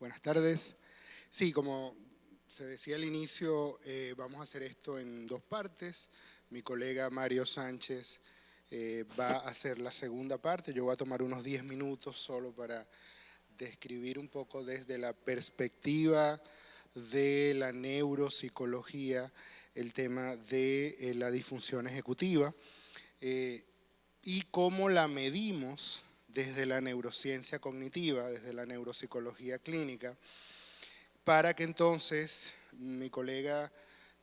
Buenas tardes. Sí, como se decía al inicio, vamos a hacer esto en dos partes. Mi colega Mario Sánchez va a hacer la segunda parte. Yo voy a tomar unos 10 minutos solo para describir un poco desde la perspectiva de la neuropsicología el tema de la disfunción ejecutiva y cómo la medimos desde la neurociencia cognitiva, desde la neuropsicología clínica, para que entonces mi colega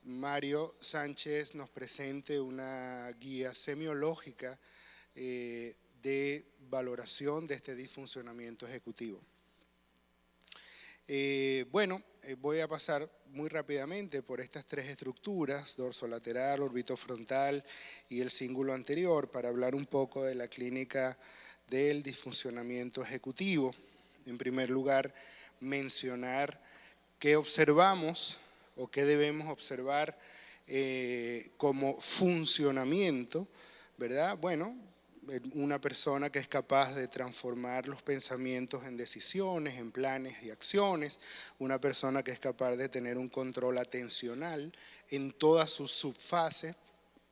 Mario Sánchez nos presente una guía semiológica de valoración de este disfuncionamiento ejecutivo. Voy a pasar muy rápidamente por estas tres estructuras, dorsolateral, orbitofrontal y el cíngulo anterior, para hablar un poco de la clínica del disfuncionamiento ejecutivo. En primer lugar, mencionar qué observamos o qué debemos observar como funcionamiento, ¿verdad? Bueno, una persona que es capaz de transformar los pensamientos en decisiones, en planes y acciones, una persona que es capaz de tener un control atencional en todas sus subfases,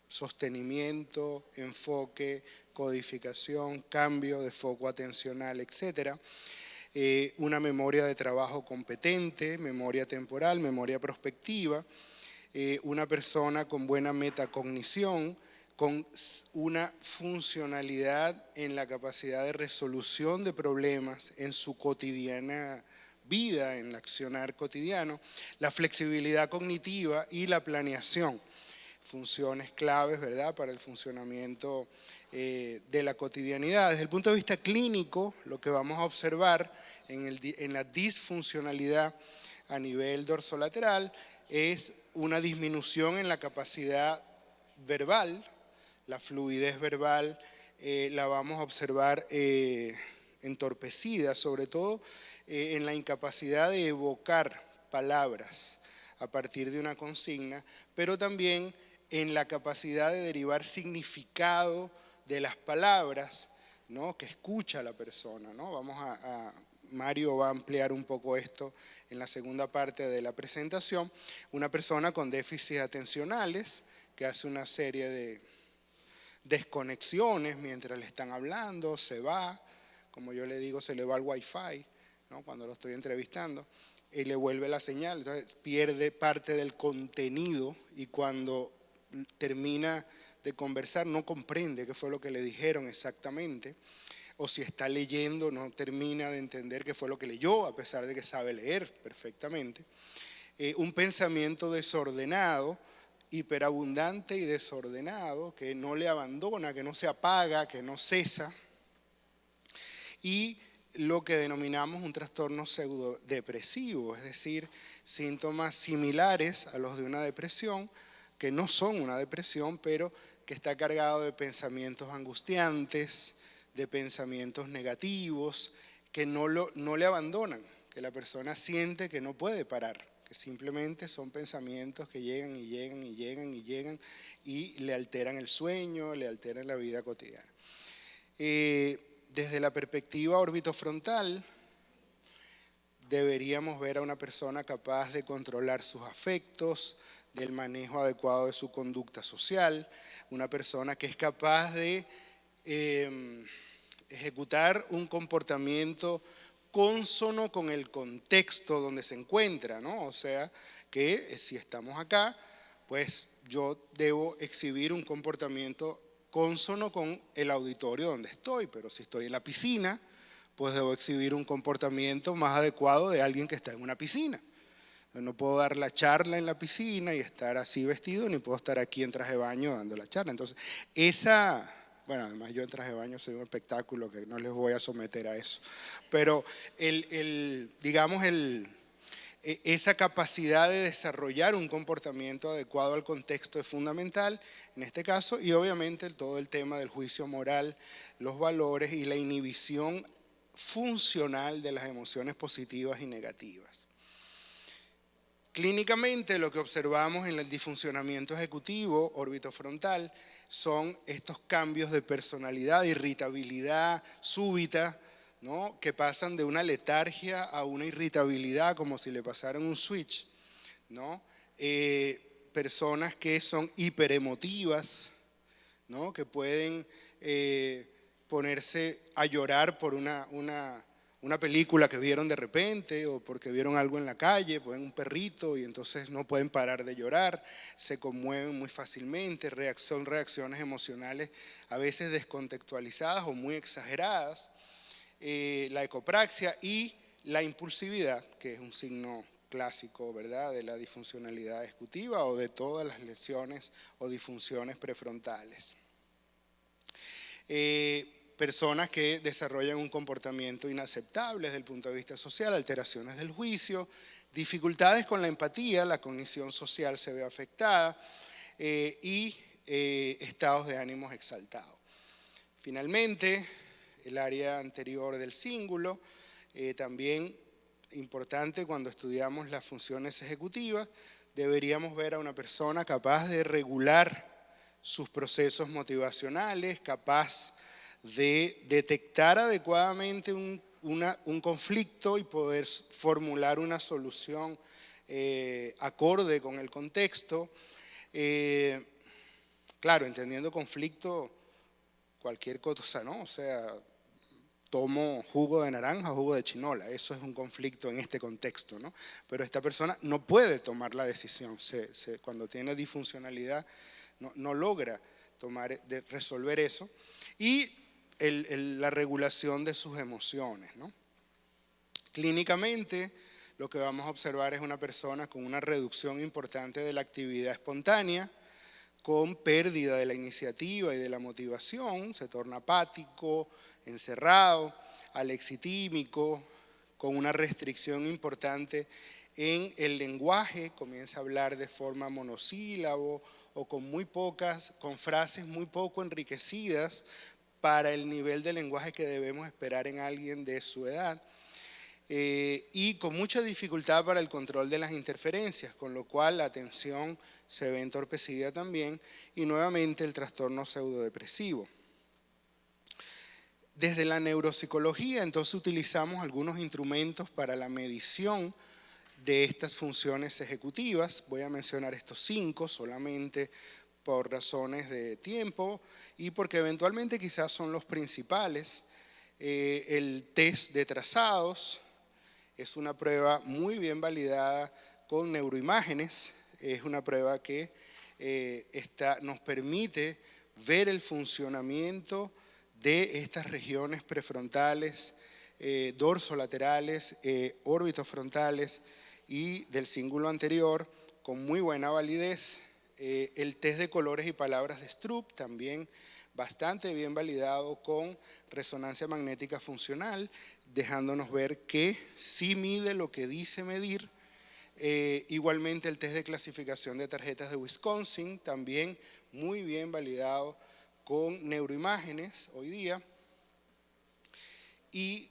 sostenimiento, enfoque, codificación, cambio de foco atencional, etcétera. Una memoria de trabajo competente, memoria temporal, memoria prospectiva, una persona con buena metacognición, con una funcionalidad en la capacidad de resolución de problemas en su cotidiana vida, en el accionar cotidiano, la flexibilidad cognitiva y la planeación, funciones claves, ¿verdad?, para el funcionamiento de la cotidianidad. Desde el punto de vista clínico, lo que vamos a observar en la disfuncionalidad a nivel dorsolateral es una disminución en la capacidad verbal, la fluidez verbal la vamos a observar entorpecida, sobre todo en la incapacidad de evocar palabras a partir de una consigna, pero también en la capacidad de derivar significado de las palabras, ¿no?, que escucha la persona, ¿no? Mario va a ampliar un poco esto en la segunda parte de la presentación. Una persona con déficits atencionales que hace una serie de desconexiones mientras le están hablando, se va, como yo le digo, se le va el wifi, ¿no?, cuando lo estoy entrevistando, y le vuelve la señal, entonces pierde parte del contenido y cuando termina de conversar no comprende qué fue lo que le dijeron exactamente, o si está leyendo no termina de entender qué fue lo que leyó, a pesar de que sabe leer perfectamente. Un pensamiento desordenado, hiperabundante y desordenado, que no le abandona, que no se apaga, que no cesa, y lo que denominamos un trastorno pseudodepresivo, es decir, síntomas similares a los de una depresión, que no son una depresión, pero que está cargado de pensamientos angustiantes, de pensamientos negativos, que no le abandonan, que la persona siente que no puede parar, que simplemente son pensamientos que llegan y llegan y llegan y llegan y le alteran el sueño, le alteran la vida cotidiana. Desde la perspectiva orbitofrontal, deberíamos ver a una persona capaz de controlar sus afectos, del manejo adecuado de su conducta social, una persona que es capaz de ejecutar un comportamiento cónsono con el contexto donde se encuentra, ¿no? O sea, que si estamos acá, pues yo debo exhibir un comportamiento cónsono con el auditorio donde estoy, pero si estoy en la piscina, pues debo exhibir un comportamiento más adecuado de alguien que está en una piscina. No puedo dar la charla en la piscina y estar así vestido, ni puedo estar aquí en traje de baño dando la charla. Entonces, además yo en traje de baño soy un espectáculo que no les voy a someter a eso. Pero esa capacidad de desarrollar un comportamiento adecuado al contexto es fundamental en este caso, y obviamente todo el tema del juicio moral, los valores y la inhibición funcional de las emociones positivas y negativas. Clínicamente, lo que observamos en el disfuncionamiento ejecutivo orbitofrontal son estos cambios de personalidad, irritabilidad súbita, ¿no? Que pasan de una letargia a una irritabilidad, como si le pasaran un switch, ¿no? Personas que son hiperemotivas, ¿no? Que pueden ponerse a llorar por una película que vieron de repente o porque vieron algo en la calle, ven un perrito y entonces no pueden parar de llorar, se conmueven muy fácilmente, son reacciones emocionales a veces descontextualizadas o muy exageradas. La ecopraxia y la impulsividad, que es un signo clásico, ¿verdad?, de la disfuncionalidad ejecutiva o de todas las lesiones o disfunciones prefrontales. Personas que desarrollan un comportamiento inaceptable desde el punto de vista social, alteraciones del juicio, dificultades con la empatía, la cognición social se ve afectada y estados de ánimos exaltados. Finalmente, el área anterior del cíngulo, también importante cuando estudiamos las funciones ejecutivas, deberíamos ver a una persona capaz de regular sus procesos motivacionales, capaz de detectar adecuadamente un conflicto y poder formular una solución acorde con el contexto. Claro, entendiendo conflicto, cualquier cosa, ¿no? O sea, tomo jugo de naranja o jugo de chinola, eso es un conflicto en este contexto, ¿no? Pero esta persona no puede tomar la decisión, cuando tiene disfuncionalidad no logra resolver eso. Y la regulación de sus emociones, ¿no? Clínicamente, lo que vamos a observar es una persona con una reducción importante de la actividad espontánea, con pérdida de la iniciativa y de la motivación, se torna apático, encerrado, alexitímico, con una restricción importante en el lenguaje, comienza a hablar de forma monosílabo o con frases muy poco enriquecidas para el nivel de lenguaje que debemos esperar en alguien de su edad. Y con mucha dificultad para el control de las interferencias, con lo cual la atención se ve entorpecida también y nuevamente el trastorno pseudodepresivo. Desde la neuropsicología entonces utilizamos algunos instrumentos para la medición de estas funciones ejecutivas. Voy a mencionar estos 5 solamente por razones de tiempo y porque eventualmente quizás son los principales. El test de trazados es una prueba muy bien validada con neuroimágenes, es una prueba que nos permite ver el funcionamiento de estas regiones prefrontales, dorsolaterales, orbitofrontales y del cíngulo anterior con muy buena validez. El test de colores y palabras de Stroop también bastante bien validado con resonancia magnética funcional, dejándonos ver que sí mide lo que dice medir. Igualmente el test de clasificación de tarjetas de Wisconsin, también muy bien validado con neuroimágenes hoy día. Y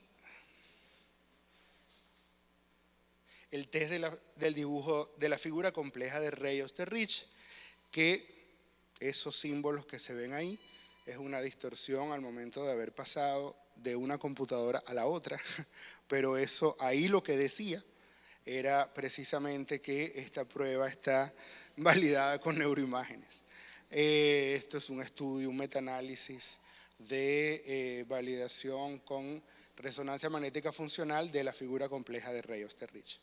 el test del dibujo de la figura compleja de Rey-Osterrich, que esos símbolos que se ven ahí es una distorsión al momento de haber pasado de una computadora a la otra, pero eso ahí lo que decía era precisamente que esta prueba está validada con neuroimágenes. Esto es un estudio, un metaanálisis de validación con resonancia magnética funcional de la figura compleja de Rey-Osterrich.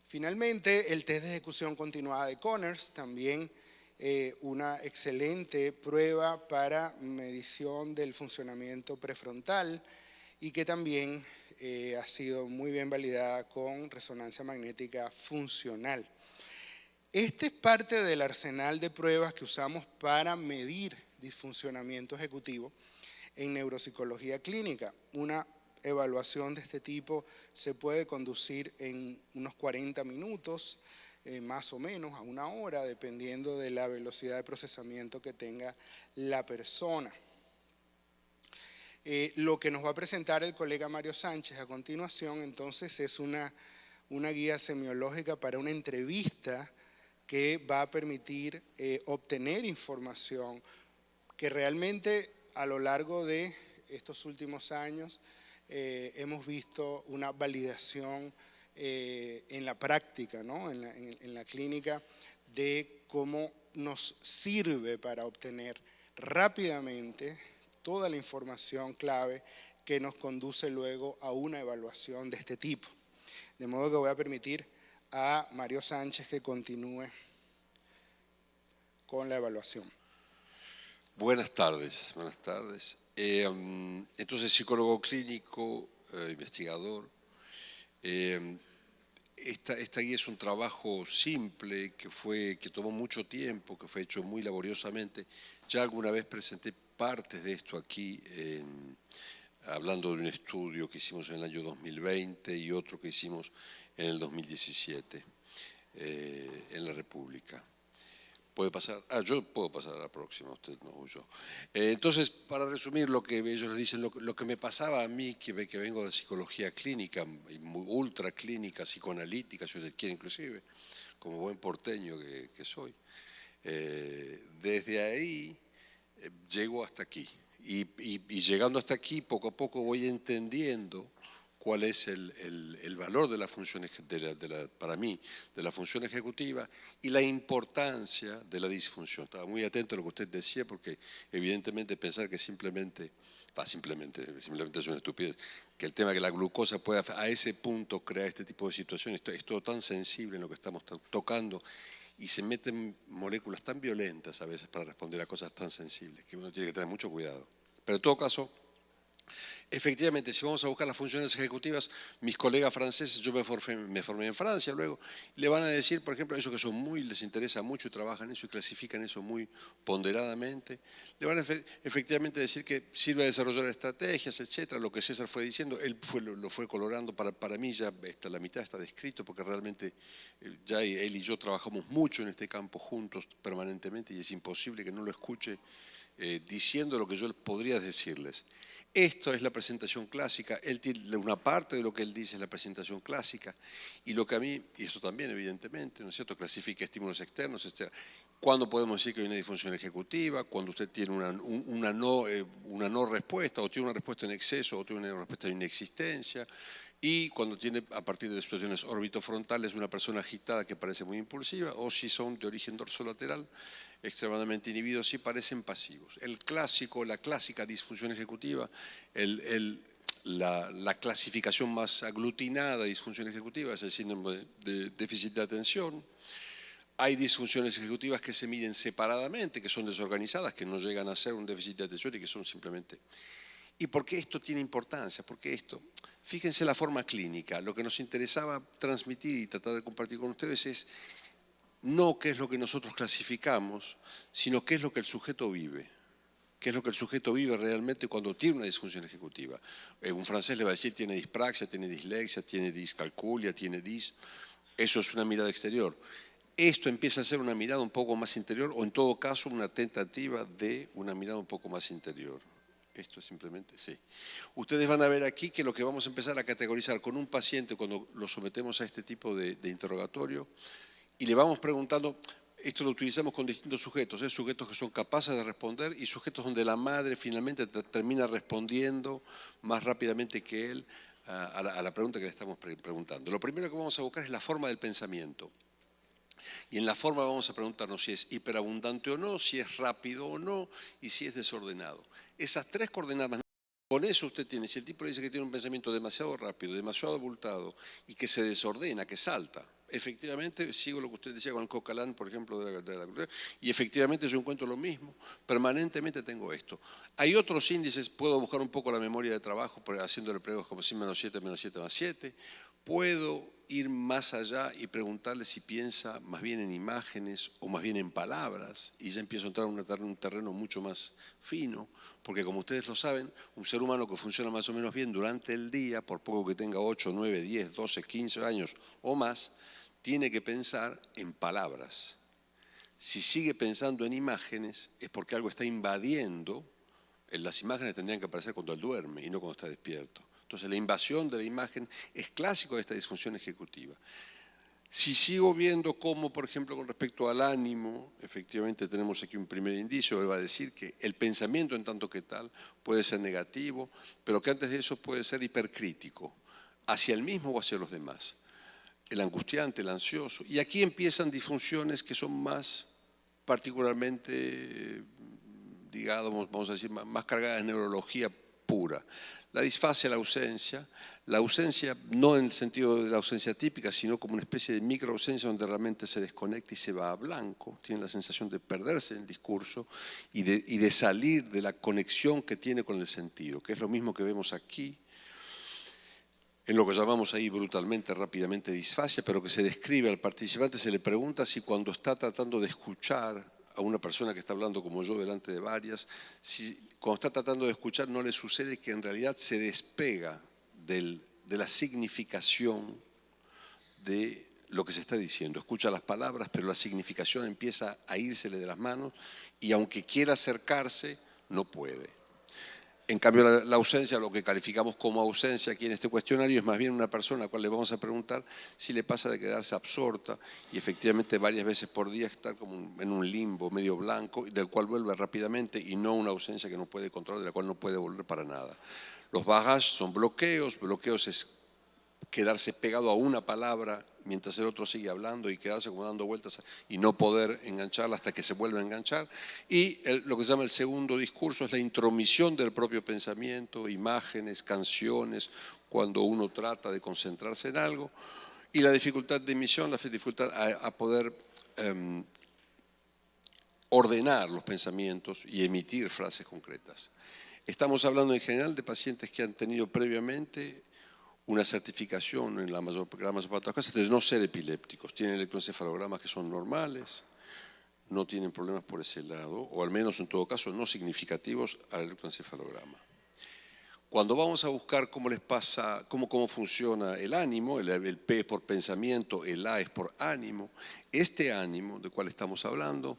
Finalmente, el test de ejecución continuada de Conners, también una excelente prueba para medición del funcionamiento prefrontal y que también ha sido muy bien validada con resonancia magnética funcional. Este es parte del arsenal de pruebas que usamos para medir disfuncionamiento ejecutivo en neuropsicología clínica. Una evaluación de este tipo se puede conducir en unos 40 minutos, más o menos a 1 hora, dependiendo de la velocidad de procesamiento que tenga la persona. Lo que nos va a presentar el colega Mario Sánchez a continuación, entonces, es una guía semiológica para una entrevista que va a permitir obtener información que realmente a lo largo de estos últimos años hemos visto una validación en la práctica, ¿no? en la clínica, de cómo nos sirve para obtener rápidamente toda la información clave que nos conduce luego a una evaluación de este tipo. De modo que voy a permitir a Mario Sánchez que continúe con la evaluación. Buenas tardes, buenas tardes. Entonces, psicólogo clínico, investigador. Esta guía es un trabajo simple que tomó mucho tiempo, que fue hecho muy laboriosamente. Ya alguna vez presenté partes de esto aquí, hablando de un estudio que hicimos en el año 2020 y otro que hicimos en el 2017 en la República. ¿Puede pasar? Yo puedo pasar a la próxima, usted no, yo. Entonces, para resumir lo que ellos les dicen, lo que me pasaba a mí, que vengo de la psicología clínica, ultra clínica, psicoanalítica, si usted quiere inclusive, como buen porteño que soy, desde ahí llego hasta aquí. Y llegando hasta aquí, poco a poco voy entendiendo cuál es el valor de la función, para mí, de la función ejecutiva y la importancia de la disfunción. Estaba muy atento a lo que usted decía, porque evidentemente pensar que simplemente es una estupidez, que el tema de que la glucosa pueda a ese punto crear este tipo de situaciones, es todo tan sensible en lo que estamos tocando, y se meten moléculas tan violentas a veces para responder a cosas tan sensibles, que uno tiene que tener mucho cuidado. Pero en todo caso, efectivamente, si vamos a buscar las funciones ejecutivas, mis colegas franceses, yo me formé en Francia luego, le van a decir, por ejemplo, eso que les interesa mucho y trabajan eso y clasifican eso muy ponderadamente, le van a efectivamente decir que sirve a desarrollar estrategias, etcétera, lo que César fue diciendo, él lo fue colorando, para mí ya la mitad está descrito, porque realmente ya él y yo trabajamos mucho en este campo juntos permanentemente y es imposible que no lo escuche diciendo lo que yo podría decirles. Esto es la presentación clásica, una parte de lo que él dice es la presentación clásica, y lo que a mí, y eso también evidentemente, ¿no es cierto?, clasifica estímulos externos, etc. ¿Cuándo podemos decir que hay una disfunción ejecutiva? Cuando usted tiene una no respuesta, o tiene una respuesta en exceso, o tiene una respuesta en inexistencia, y cuando tiene, a partir de situaciones orbitofrontales, una persona agitada que parece muy impulsiva, o si son de origen dorsolateral, extremadamente inhibidos, sí parecen pasivos. La clásica disfunción ejecutiva, la clasificación más aglutinada de disfunción ejecutiva es el síndrome de déficit de atención. Hay disfunciones ejecutivas que se miden separadamente, que son desorganizadas, que no llegan a ser un déficit de atención y que son simplemente... ¿Y por qué esto tiene importancia? ¿Por qué esto? Fíjense la forma clínica. Lo que nos interesaba transmitir y tratar de compartir con ustedes es no qué es lo que nosotros clasificamos, sino qué es lo que el sujeto vive. Qué es lo que el sujeto vive realmente cuando tiene una disfunción ejecutiva. Un francés le va a decir tiene dispraxia, tiene dislexia, tiene discalculia, tiene Eso es una mirada exterior. Esto empieza a ser una mirada un poco más interior, o en todo caso una tentativa de una mirada un poco más interior. Esto simplemente, sí. Ustedes van a ver aquí que lo que vamos a empezar a categorizar con un paciente cuando lo sometemos a este tipo de interrogatorio, y le vamos preguntando, esto lo utilizamos con distintos sujetos, sujetos que son capaces de responder y sujetos donde la madre finalmente termina respondiendo más rápidamente que él a la pregunta que le estamos preguntando. Lo primero que vamos a buscar es la forma del pensamiento. Y en la forma vamos a preguntarnos si es hiperabundante o no, si es rápido o no y si es desordenado. Esas tres coordenadas, con eso usted tiene, si el tipo le dice que tiene un pensamiento demasiado rápido, demasiado abultado y que se desordena, que salta, efectivamente, sigo lo que usted decía con el Coquelin, por ejemplo, y efectivamente yo encuentro lo mismo, permanentemente tengo esto. Hay otros índices, puedo buscar un poco la memoria de trabajo haciéndole pruebas como si -7, -7 más 7, puedo ir más allá y preguntarle si piensa más bien en imágenes o más bien en palabras, y ya empiezo a entrar en un terreno mucho más fino, porque como ustedes lo saben, un ser humano que funciona más o menos bien durante el día, por poco que tenga 8, 9, 10, 12, 15 años o más, tiene que pensar en palabras. Si sigue pensando en imágenes es porque algo está invadiendo. Las imágenes tendrían que aparecer cuando él duerme y no cuando está despierto. Entonces la invasión de la imagen es clásico de esta disfunción ejecutiva. Si sigo viendo cómo, por ejemplo, con respecto al ánimo, efectivamente tenemos aquí un primer indicio que va a decir que el pensamiento en tanto que tal puede ser negativo, pero que antes de eso puede ser hipercrítico, hacia el mismo o hacia los demás. El angustiante, el ansioso. Y aquí empiezan disfunciones que son más particularmente, digamos, vamos a decir, más cargadas de neurología pura. La disfasia, la ausencia no en el sentido de la ausencia típica, sino como una especie de microausencia donde realmente se desconecta y se va a blanco, tiene la sensación de perderse en el discurso y de salir de la conexión que tiene con el sentido, que es lo mismo que vemos aquí, en lo que llamamos ahí brutalmente, rápidamente disfasia, pero que se describe al participante, se le pregunta si cuando está tratando de escuchar a una persona que está hablando como yo delante de varias, si cuando está tratando de escuchar no le sucede que en realidad se despega de la significación de lo que se está diciendo. Escucha las palabras, pero la significación empieza a írsele de las manos y aunque quiera acercarse, no puede. En cambio, la ausencia, lo que calificamos como ausencia aquí en este cuestionario, es más bien una persona a la cual le vamos a preguntar si le pasa de quedarse absorta y efectivamente varias veces por día estar como en un limbo medio blanco, del cual vuelve rápidamente, y no una ausencia que no puede controlar, de la cual no puede volver para nada. Los barrages son bloqueos es quedarse pegado a una palabra mientras el otro sigue hablando y quedarse como dando vueltas y no poder engancharla hasta que se vuelva a enganchar. Y lo que se llama el segundo discurso es la intromisión del propio pensamiento, imágenes, canciones, cuando uno trata de concentrarse en algo. Y la dificultad de emisión, la dificultad a poder ordenar los pensamientos y emitir frases concretas. Estamos hablando en general de pacientes que han tenido previamente una certificación en la mayor parte de los casos de no ser epilépticos. Tienen electroencefalogramas que son normales, no tienen problemas por ese lado, o al menos en todo caso no significativos al electroencefalograma. Cuando vamos a buscar cómo les pasa, cómo funciona el ánimo, el P es por pensamiento, el A es por ánimo, este ánimo del cual estamos hablando,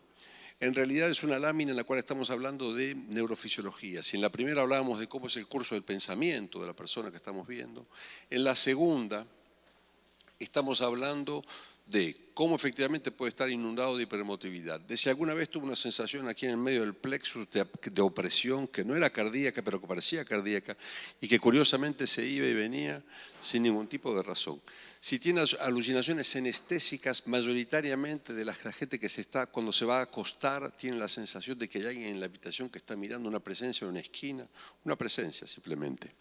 en realidad es una lámina en la cual estamos hablando de neurofisiología. Si en la primera hablábamos de cómo es el curso del pensamiento de la persona que estamos viendo, en la segunda estamos hablando de cómo efectivamente puede estar inundado de hiperemotividad. De si alguna vez tuvo una sensación aquí en el medio del plexus de opresión que no era cardíaca, pero que parecía cardíaca y que curiosamente se iba y venía sin ningún tipo de razón. Si tiene alucinaciones anestésicas, mayoritariamente de la gente que cuando se va a acostar, tiene la sensación de que hay alguien en la habitación que está mirando una presencia en una esquina, una presencia simplemente.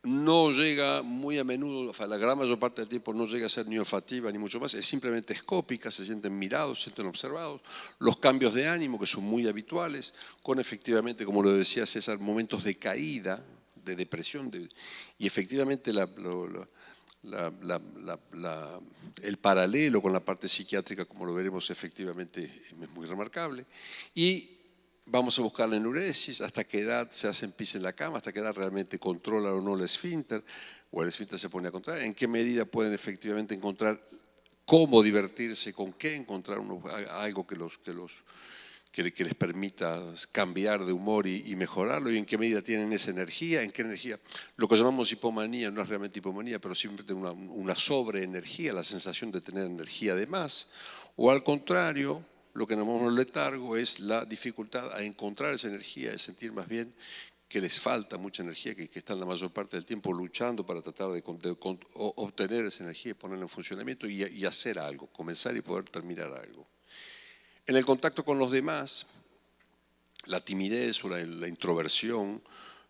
No llega muy a menudo, la gran mayor parte del tiempo no llega a ser ni olfativa ni mucho más, es simplemente escópica, se sienten mirados, se sienten observados. Los cambios de ánimo, que son muy habituales, con efectivamente, como lo decía César, momentos de caída, de depresión, y efectivamente el paralelo con la parte psiquiátrica, como lo veremos, efectivamente es muy remarcable. Y vamos a buscar la enuresis, hasta qué edad se hacen pis en la cama, hasta qué edad realmente controla o no el esfínter, o el esfínter se pone a controlar, en qué medida pueden efectivamente encontrar cómo divertirse, con qué encontrar algo que les permita cambiar de humor y mejorarlo, y en qué medida tienen esa energía, en qué energía. Lo que llamamos hipomanía no es realmente hipomanía, pero simplemente una sobreenergía, la sensación de tener energía de más, o al contrario, lo que llamamos letargo es la dificultad a encontrar esa energía, es sentir más bien que les falta mucha energía, que están la mayor parte del tiempo luchando para tratar de obtener esa energía y ponerla en funcionamiento y hacer algo, comenzar y poder terminar algo. En el contacto con los demás, la timidez o la introversión,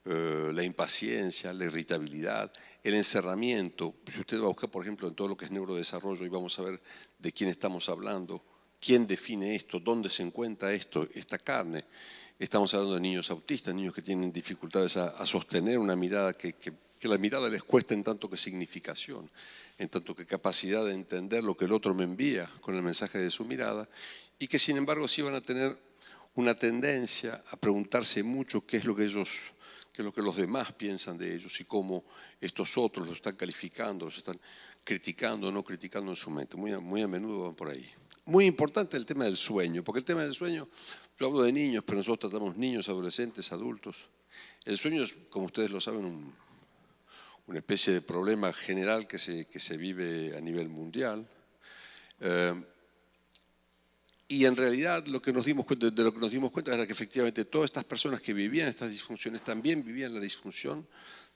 la impaciencia, la irritabilidad, el encerramiento. Si usted va a buscar, por ejemplo, en todo lo que es neurodesarrollo, y vamos a ver de quién estamos hablando, quién define esto, dónde se encuentra esta carne. Estamos hablando de niños autistas, niños que tienen dificultades a sostener una mirada que la mirada les cuesta en tanto que significación, en tanto que capacidad de entender lo que el otro me envía con el mensaje de su mirada, y que sin embargo sí van a tener una tendencia a preguntarse mucho qué es lo que los demás piensan de ellos y cómo estos otros los están calificando, los están criticando o no criticando en su mente. Muy a menudo van por ahí. Muy importante el tema del sueño, porque el tema del sueño, yo hablo de niños, pero nosotros tratamos niños, adolescentes, adultos. El sueño es, como ustedes lo saben, una especie de problema general que se vive a nivel mundial. Y en realidad de lo que nos dimos cuenta era que efectivamente todas estas personas que vivían estas disfunciones también vivían la disfunción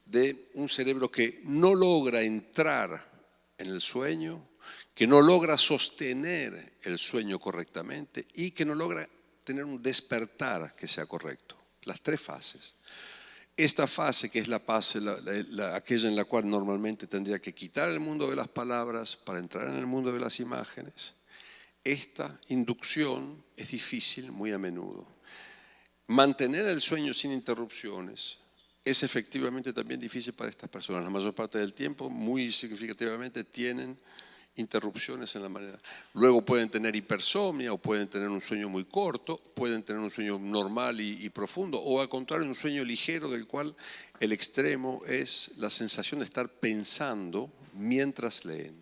de un cerebro que no logra entrar en el sueño, que no logra sostener el sueño correctamente y que no logra tener un despertar que sea correcto. Las tres fases. Esta fase, que es la fase, aquella en la cual normalmente tendría que quitar el mundo de las palabras para entrar en el mundo de las imágenes, esta inducción es difícil muy a menudo. Mantener el sueño sin interrupciones es efectivamente también difícil para estas personas. La mayor parte del tiempo, muy significativamente, tienen interrupciones en la manera. Luego pueden tener hipersomnia o pueden tener un sueño muy corto, pueden tener un sueño normal y profundo, o al contrario, un sueño ligero del cual el extremo es la sensación de estar pensando mientras leen,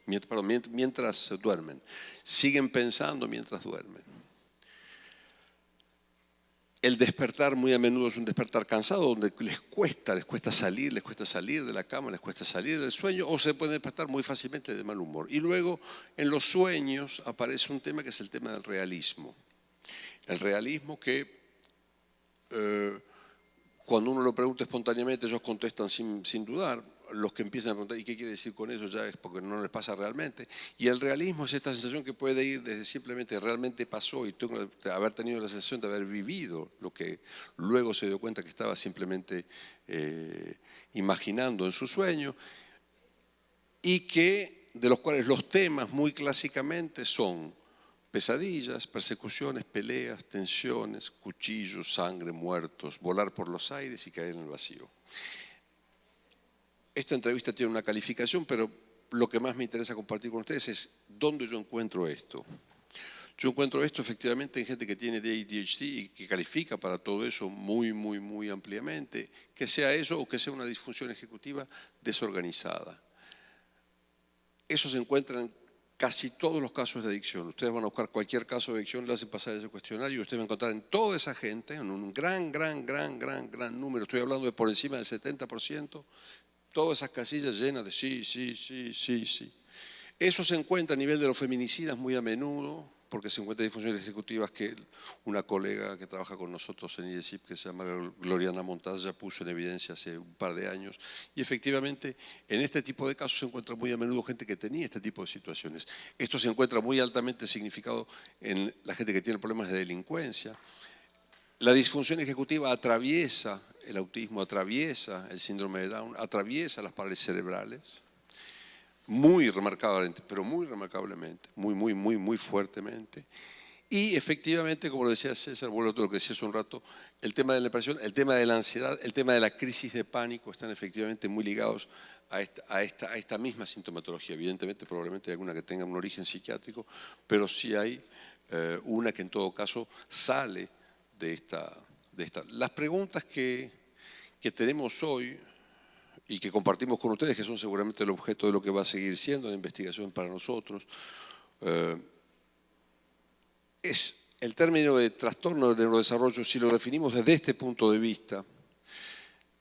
mientras duermen. Siguen pensando mientras duermen. El despertar muy a menudo es un despertar cansado, donde les cuesta salir de la cama, les cuesta salir del sueño, o se pueden despertar muy fácilmente de mal humor. Y luego en los sueños aparece un tema que es el tema del realismo. El realismo que cuando uno lo pregunta espontáneamente, ellos contestan sin dudar. Los que empiezan a preguntar, ¿y qué quiere decir con eso? Ya es porque no les pasa realmente. Y el realismo es esta sensación que puede ir desde simplemente realmente pasó y tengo que haber tenido la sensación de haber vivido lo que luego se dio cuenta que estaba simplemente imaginando en su sueño, y que de los cuales los temas muy clásicamente son pesadillas, persecuciones, peleas, tensiones, cuchillos, sangre, muertos, volar por los aires y caer en el vacío. Esta entrevista tiene una calificación, pero lo que más me interesa compartir con ustedes es dónde yo encuentro esto. Yo encuentro esto efectivamente en gente que tiene ADHD y que califica para todo eso muy ampliamente, que sea eso o que sea una disfunción ejecutiva desorganizada. Eso se encuentra en casi todos los casos de adicción. Ustedes van a buscar cualquier caso de adicción, le hacen pasar ese cuestionario y ustedes van a encontrar en toda esa gente, en un gran número, estoy hablando de por encima del 70%, todas esas casillas llenas de sí. Eso se encuentra a nivel de los feminicidas muy a menudo, porque se encuentran disfunciones ejecutivas que una colega que trabaja con nosotros en IDESIP, que se llama Gloriana Montaz, ya puso en evidencia hace un par de años. Y efectivamente, en este tipo de casos se encuentra muy a menudo gente que tenía este tipo de situaciones. Esto se encuentra muy altamente significado en la gente que tiene problemas de delincuencia. La disfunción ejecutiva atraviesa el autismo, atraviesa el síndrome de Down, atraviesa las parálisis cerebrales, muy remarcablemente, pero muy remarcablemente, muy fuertemente. Y efectivamente, como lo decía César, vuelvo a lo que decía hace un rato, el tema de la depresión, el tema de la ansiedad, el tema de la crisis de pánico están efectivamente muy ligados a esta misma sintomatología. Evidentemente, probablemente hay alguna que tenga un origen psiquiátrico, pero sí hay una que en todo caso sale de esta. Las preguntas que tenemos hoy y que compartimos con ustedes, que son seguramente el objeto de lo que va a seguir siendo la investigación para nosotros, es el término de trastorno del neurodesarrollo. Si lo definimos desde este punto de vista,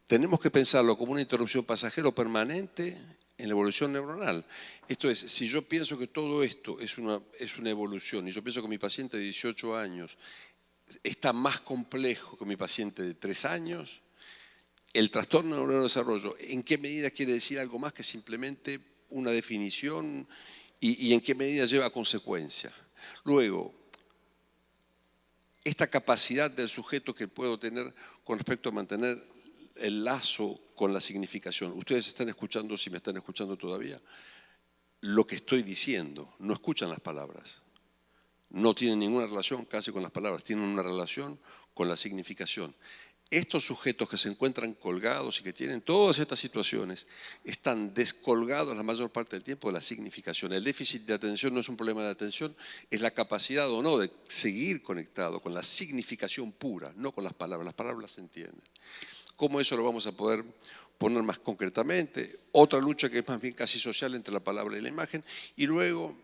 tenemos que pensarlo como una interrupción pasajera o permanente en la evolución neuronal. Esto es, si yo pienso que todo esto es una evolución y yo pienso que mi paciente de 18 años está más complejo que mi paciente de 3 años, el trastorno del neurodesarrollo, ¿en qué medida quiere decir algo más que simplemente una definición y en qué medida lleva consecuencia? Luego, esta capacidad del sujeto que puedo tener con respecto a mantener el lazo con la significación. Ustedes están escuchando, si me están escuchando todavía, lo que estoy diciendo, no escuchan las palabras. No tienen ninguna relación casi con las palabras, tienen una relación con la significación. Estos sujetos que se encuentran colgados y que tienen todas estas situaciones están descolgados la mayor parte del tiempo de la significación. El déficit de atención no es un problema de atención, es la capacidad o no de seguir conectado con la significación pura, no con las palabras se entienden. ¿Cómo eso lo vamos a poder poner más concretamente? Otra lucha que es más bien casi social entre la palabra y la imagen. Y luego,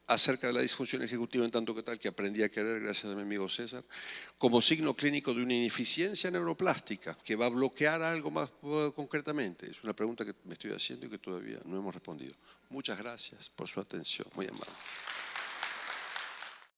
acerca de la disfunción ejecutiva en tanto que tal, que aprendí a querer gracias a mi amigo César, como signo clínico de una ineficiencia neuroplástica que va a bloquear algo más concretamente. Es una pregunta que me estoy haciendo y que todavía no hemos respondido. Muchas gracias por su atención, muy amable.